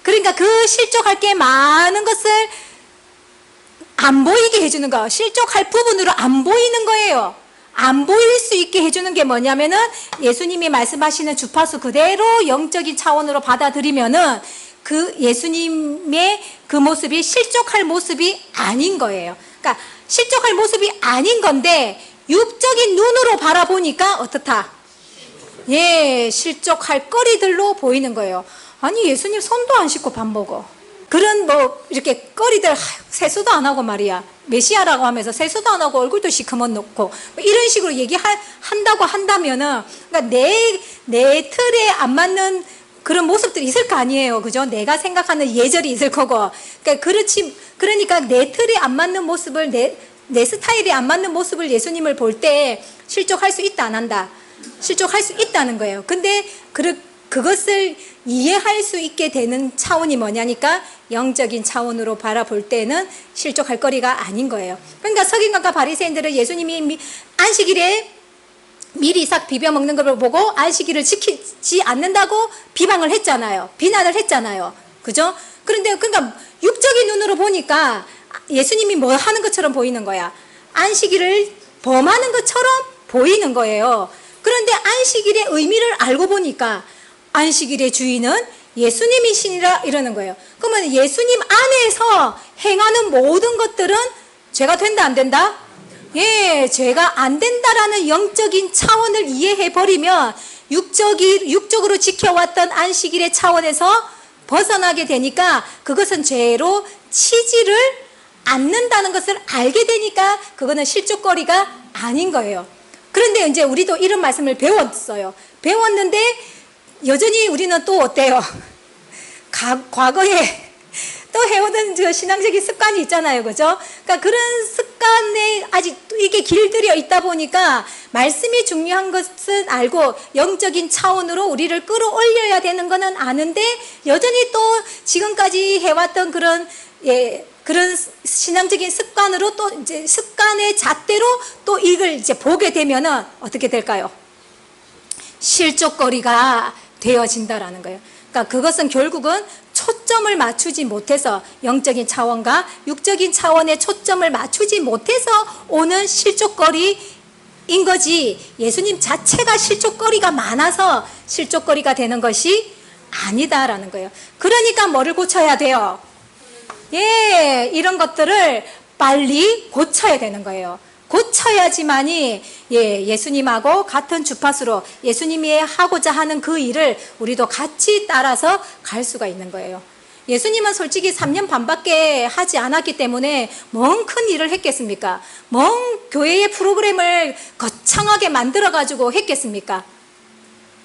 그러니까 그 실족할 게 많은 것을 안 보이게 해주는 거, 실족할 부분으로 안 보이는 거예요. 안 보일 수 있게 해주는 게 뭐냐면은 예수님이 말씀하시는 주파수 그대로 영적인 차원으로 받아들이면은 그 예수님의 그 모습이 실족할 모습이 아닌 거예요. 그러니까 실족할 모습이 아닌 건데 육적인 눈으로 바라보니까 어떻다? 예, 실족할 거리들로 보이는 거예요. 아니, 예수님 손도 안 씻고 밥 먹어. 그런 이렇게 거리들 세수도 안 하고 말이야. 메시아라고 하면서 세수도 안 하고 얼굴도 시커먼 놓고 이런 식으로 얘기한다고 한다면은, 그러니까 내 틀에 안 맞는 그런 모습들이 있을 거 아니에요. 그죠? 내가 생각하는 예절이 있을 거고. 그러니까 내 틀에 안 맞는 모습을, 내 스타일에 안 맞는 모습을 예수님을 볼 때 실족할 수 있다, 안 한다? 실족할 수 있다는 거예요. 근데 그것을 이해할 수 있게 되는 차원이 뭐냐니까 영적인 차원으로 바라볼 때는 실족할 거리가 아닌 거예요. 그러니까 서기관과 바리새인들은 예수님이 안식일에 미리 싹 비벼 먹는 걸 보고 안식일을 지키지 않는다고 비방을 했잖아요. 비난을 했잖아요. 그죠? 그러니까 육적인 눈으로 보니까 예수님이 뭐 하는 것처럼 보이는 거야. 안식일을 범하는 것처럼 보이는 거예요. 그런데 안식일의 의미를 알고 보니까 안식일의 주인은 예수님이시니라 이러는 거예요. 그러면 예수님 안에서 행하는 모든 것들은 죄가 된다, 안 된다? 예, 죄가 안 된다라는 영적인 차원을 이해해버리면 육적으로 지켜왔던 안식일의 차원에서 벗어나게 되니까 그것은 죄로 치지를 않는다는 것을 알게 되니까 그거는 실족거리가 아닌 거예요. 그런데 이제 우리도 이런 말씀을 배웠어요. 배웠는데 여전히 우리는 또 어때요? 과거에 또 해오던 저 신앙적인 습관이 있잖아요. 그죠? 그러니까 그런 습관에 아직 이게 길들여 있다 보니까 말씀이 중요한 것은 알고 영적인 차원으로 우리를 끌어올려야 되는 거는 아는데 여전히 또 지금까지 해왔던 그런 신앙적인 습관으로 또 이제 습관의 잣대로 또 이걸 이제 보게 되면은 어떻게 될까요? 실족거리가 되어진다라는 거예요. 그러니까 그것은 결국은 초점을 맞추지 못해서 영적인 차원과 육적인 차원의 초점을 맞추지 못해서 오는 실족거리인 거지, 예수님 자체가 실족거리가 많아서 실족거리가 되는 것이 아니다라는 거예요. 그러니까 뭐를 고쳐야 돼요? 예, 이런 것들을 빨리 고쳐야 되는 거예요. 고쳐야지만이 예수님하고 같은 주파수로 예수님이 하고자 하는 그 일을 우리도 같이 따라서 갈 수가 있는 거예요. 예수님은 솔직히 3년 반밖에 하지 않았기 때문에 뭔 큰 일을 했겠습니까? 뭔 교회의 프로그램을 거창하게 만들어가지고 했겠습니까?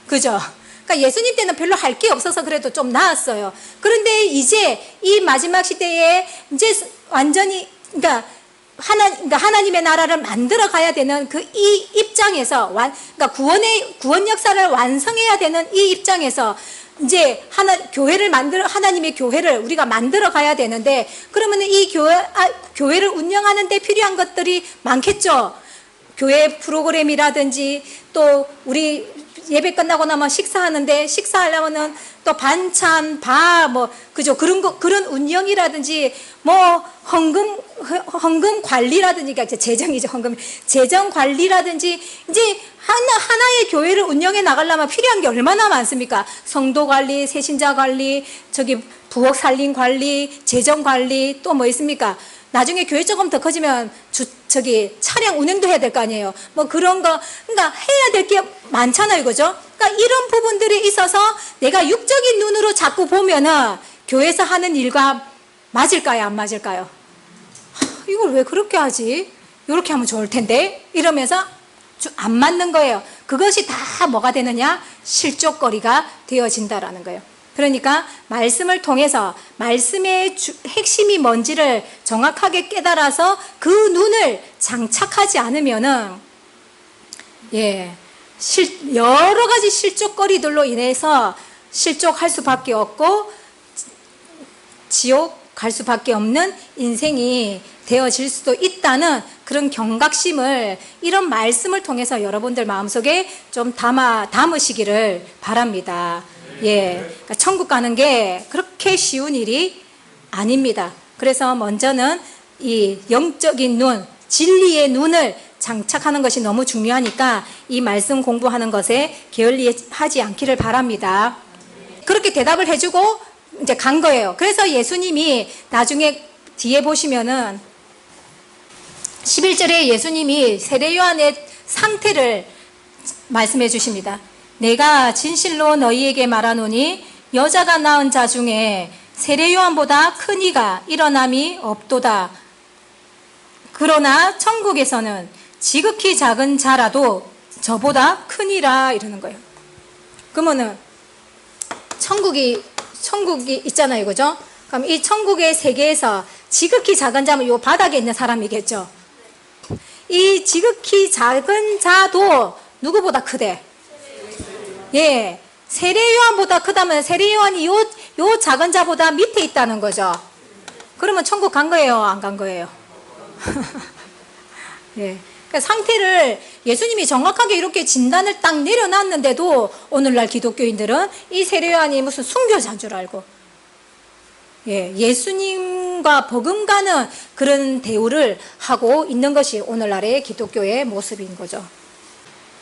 그죠? 그러니까 예수님 때는 별로 할 게 없어서 그래도 좀 나았어요. 그런데 이제 이 마지막 시대에 이제 완전히 그러니까 하나님의 나라를 만들어 가야 되는 그 이 입장에서 그러니까 구원 역사를 완성해야 되는 이 입장에서 이제 하나님의 교회를 우리가 만들어 가야 되는데, 그러면 이 교회를 운영하는 데 필요한 것들이 많겠죠. 교회 프로그램이라든지 또 우리 예배 끝나고 나면 식사하려면은 또 반찬, 그죠? 그런 운영이라든지, 헌금 관리라든지, 그러니까 재정이죠, 재정 관리라든지, 이제 하나의 교회를 운영해 나가려면 필요한 게 얼마나 많습니까? 성도 관리, 새신자 관리, 부엌 살림 관리, 재정 관리, 또 뭐 있습니까? 나중에 교회 조금 더 커지면 차량 운행도 해야 될 거 아니에요. 그런 거, 그러니까 해야 될 게 많잖아요, 그죠? 그러니까 이런 부분들이 있어서 내가 육적인 눈으로 자꾸 보면은 교회에서 하는 일과 맞을까요, 안 맞을까요? 이걸 왜 그렇게 하지? 이렇게 하면 좋을 텐데? 이러면서 안 맞는 거예요. 그것이 다 뭐가 되느냐? 실족거리가 되어진다라는 거예요. 그러니까 말씀을 통해서 말씀의 핵심이 뭔지를 정확하게 깨달아서 그 눈을 장착하지 않으면은 여러 가지 실족거리들로 인해서 실족할 수밖에 없고 지옥 갈 수밖에 없는 인생이 되어질 수도 있다는 그런 경각심을 이런 말씀을 통해서 여러분들 마음속에 좀 담으시기를 바랍니다. 그러니까 천국 가는 게 그렇게 쉬운 일이 아닙니다. 그래서 먼저는 이 영적인 눈, 진리의 눈을 장착하는 것이 너무 중요하니까 이 말씀 공부하는 것에 게을리하지 않기를 바랍니다. 그렇게 대답을 해주고 이제 간 거예요. 그래서 예수님이 나중에 뒤에 보시면은 11절에 예수님이 세례 요한의 상태를 말씀해 주십니다. 내가 진실로 너희에게 말하노니 여자가 낳은 자 중에 세례 요한보다 큰 이가 일어남이 없도다. 그러나 천국에서는 지극히 작은 자라도 저보다 크니라 이러는 거예요. 그러면은 천국이 있잖아요, 그죠? 그럼 이 천국의 세계에서 지극히 작은 자면 요 바닥에 있는 사람이겠죠. 이 지극히 작은 자도 누구보다 크대? 세례 요한보다 크다면 세례 요한이 요 작은 자보다 밑에 있다는 거죠. 그러면 천국 간 거예요, 안 간 거예요? 그러니까 상태를 예수님이 정확하게 이렇게 진단을 딱 내려놨는데도 오늘날 기독교인들은 이 세례 요한이 무슨 순교자인 줄 알고 예수님과 버금가는 그런 대우를 하고 있는 것이 오늘날의 기독교의 모습인 거죠.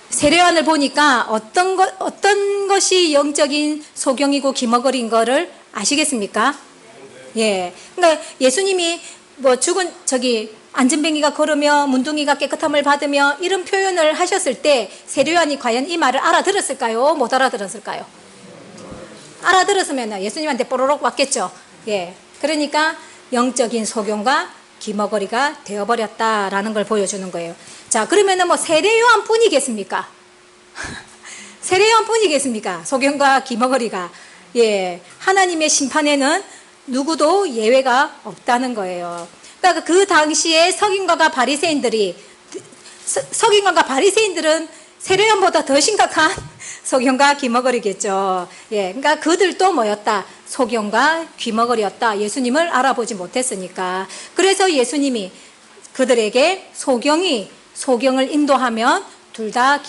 세례 요한을 보니까 어떤 것이 영적인 소경이고 기머거리인 거를 아시겠습니까? 그러니까 예수님이 죽은 안전뱅이가 걸으며 문둥이가 깨끗함을 받으며 이런 표현을 하셨을 때 세례 요한이 과연 이 말을 알아들었을까요? 못 알아들었을까요? 알아들었으면 예수님한테 뽀로록 왔겠죠. 그러니까 영적인 소경과 기머거리가 되어버렸다라는 걸 보여주는 거예요. 자, 그러면은 세례 요한 뿐이겠습니까? 세례 요한 뿐이겠습니까? 소경과 기머거리가. 하나님의 심판에는 누구도 예외가 없다는 거예요. 그러니까 그 당시에 서기관과 바리새인들은 세례 요한보다 더 심각한 소경과 귀머거리겠죠. 그러니까 그들도 뭐였다? 소경과 귀머거리였다. 예수님을 알아보지 못했으니까. 그래서 예수님이 그들에게 소경을 인도하면 둘 다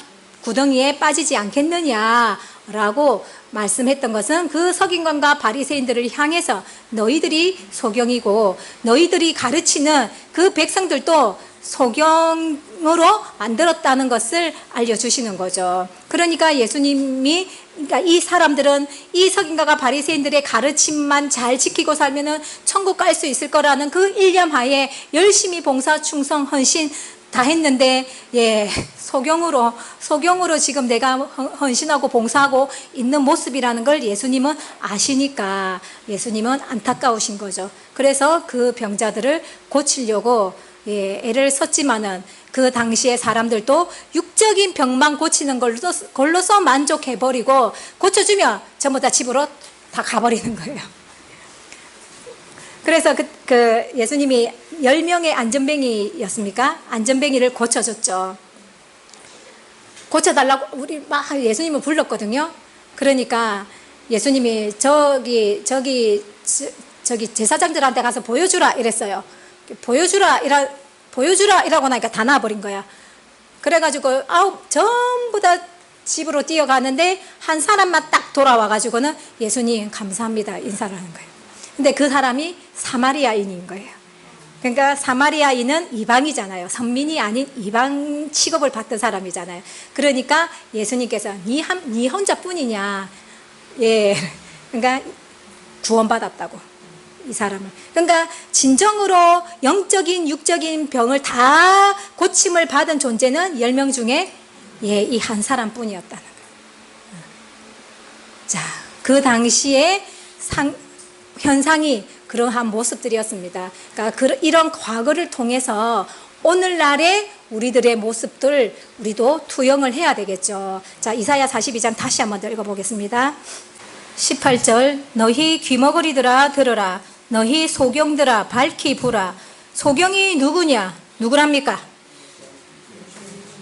구덩이에 빠지지 않겠느냐. 라고 말씀했던 것은 그 서기관과 바리새인들을 향해서 너희들이 소경이고 너희들이 가르치는 그 백성들도 소경으로 만들었다는 것을 알려주시는 거죠. 그러니까 예수님이 그러니까 이 사람들은 이 서기관과 바리새인들의 가르침만 잘 지키고 살면은 천국 갈 수 있을 거라는 그 일념하에 열심히 봉사, 충성, 헌신 다 했는데 소경으로 지금 내가 헌신하고 봉사하고 있는 모습이라는 걸 예수님은 아시니까 예수님은 안타까우신 거죠. 그래서 그 병자들을 고치려고 애를 썼지만은 그 당시에 사람들도 육적인 병만 고치는 걸로서 만족해버리고 고쳐주면 전부 다 집으로 다 가버리는 거예요. 그래서 그 예수님이 10명의 안전뱅이였습니까? 안전뱅이를 고쳐줬죠. 고쳐달라고 우리 막 예수님을 불렀거든요. 그러니까 예수님이 저기 제사장들한테 가서 보여주라 이랬어요. 보여주라 이라고 나니까 다 나와버린 거야. 그래가지고 전부 다 집으로 뛰어가는데 한 사람만 딱 돌아와가지고는 예수님 감사합니다 인사를 하는 거예요. 근데 그 사람이 사마리아인인 거예요. 그러니까 사마리아인은 이방이잖아요. 선민이 아닌 이방 취급을 받던 사람이잖아요. 그러니까 예수님께서 네 혼자뿐이냐. 그러니까 구원받았다고 이 사람을. 그러니까 진정으로 영적인 육적인 병을 다 고침을 받은 존재는 10명 중에 이 한 사람뿐이었다는 거예요. 자, 그 당시에 현상이 그러한 모습들이었습니다. 그러니까 이런 과거를 통해서 오늘날의 우리들의 모습들 우리도 투영을 해야 되겠죠. 자, 이사야 42장 다시 한번 읽어보겠습니다. 18절 너희 귀머거리들아 들으라. 너희 소경들아 밝히 보라. 소경이 누구냐? 누구랍니까?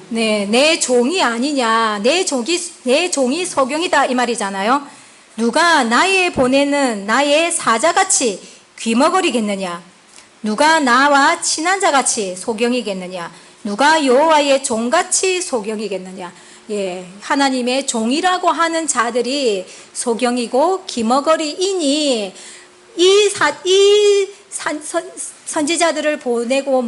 네, 내 종이 아니냐. 내 종이 소경이다 이 말이잖아요. 누가 나의 보내는 나의 사자같이 귀머거리겠느냐? 누가 나와 친한 자같이 소경이겠느냐? 누가 여호와의 종같이 소경이겠느냐? 하나님의 종이라고 하는 자들이 소경이고 귀머거리이니 선지자들을 보내고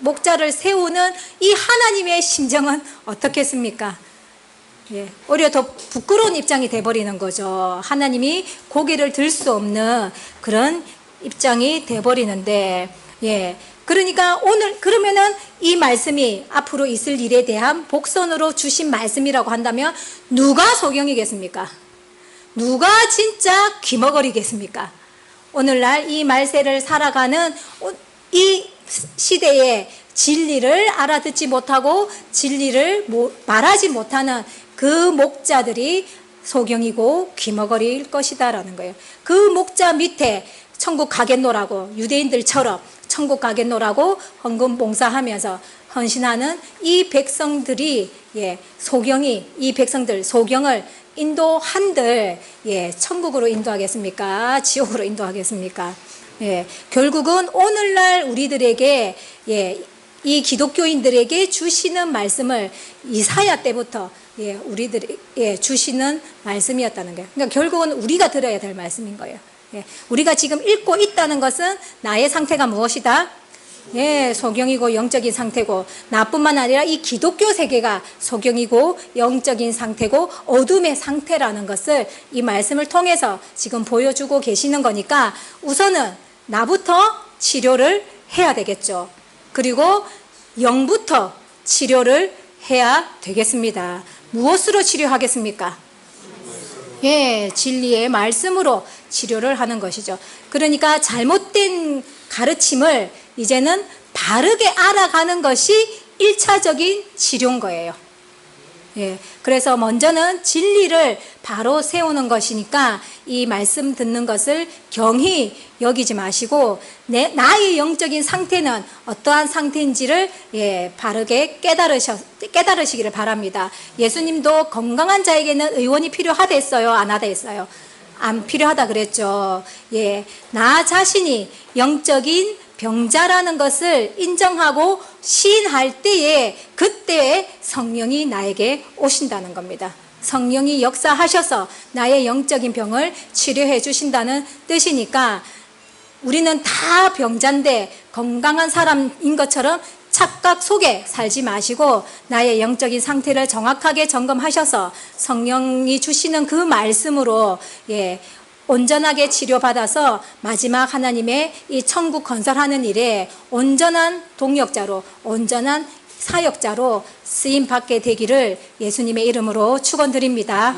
목자를 세우는 이 하나님의 심정은 어떻겠습니까? 오히려 더 부끄러운 입장이 돼버리는 거죠. 하나님이 고개를 들 수 없는 그런 입장이 돼버리는데, 그러니까 그러면은 이 말씀이 앞으로 있을 일에 대한 복선으로 주신 말씀이라고 한다면 누가 소경이겠습니까? 누가 진짜 귀머거리겠습니까? 오늘날 이 말세를 살아가는 이 시대에 진리를 알아듣지 못하고 진리를 말하지 못하는 그 목자들이 소경이고 귀머거리일 것이다라는 거예요. 그 목자 밑에 천국 가겠노라고 유대인들처럼 천국 가겠노라고 헌금 봉사하면서 헌신하는 이 백성들이 이 백성들 소경을 인도한들 천국으로 인도하겠습니까? 지옥으로 인도하겠습니까? 결국은 오늘날 우리들에게 이 기독교인들에게 주시는 말씀을 이사야 때부터 우리들에게 주시는 말씀이었다는 거예요. 그러니까 결국은 우리가 들어야 될 말씀인 거예요. 우리가 지금 읽고 있다는 것은 나의 상태가 무엇이다? 소경이고 영적인 상태고, 나뿐만 아니라 이 기독교 세계가 소경이고 영적인 상태고 어둠의 상태라는 것을 이 말씀을 통해서 지금 보여주고 계시는 거니까 우선은 나부터 치료를 해야 되겠죠. 그리고 영부터 치료를 해야 되겠습니다. 무엇으로 치료하겠습니까? 진리의 말씀으로 치료를 하는 것이죠. 그러니까 잘못된 가르침을 이제는 바르게 알아가는 것이 1차적인 치료인 거예요. 그래서 먼저는 진리를 바로 세우는 것이니까 이 말씀 듣는 것을 경히 여기지 마시고 나의 영적인 상태는 어떠한 상태인지를 바르게 깨달으시기를 바랍니다. 예수님도 건강한 자에게는 의원이 필요하댔어요? 안 하댔어요? 안 필요하다 그랬죠. 나 자신이 영적인 병자라는 것을 인정하고 시인할 때에 그때 성령이 나에게 오신다는 겁니다. 성령이 역사하셔서 나의 영적인 병을 치료해 주신다는 뜻이니까 우리는 다 병자인데 건강한 사람인 것처럼 착각 속에 살지 마시고 나의 영적인 상태를 정확하게 점검하셔서 성령이 주시는 그 말씀으로 온전하게 치료받아서 마지막 하나님의 이 천국 건설하는 일에 온전한 동역자로, 온전한 사역자로 쓰임 받게 되기를 예수님의 이름으로 축원드립니다.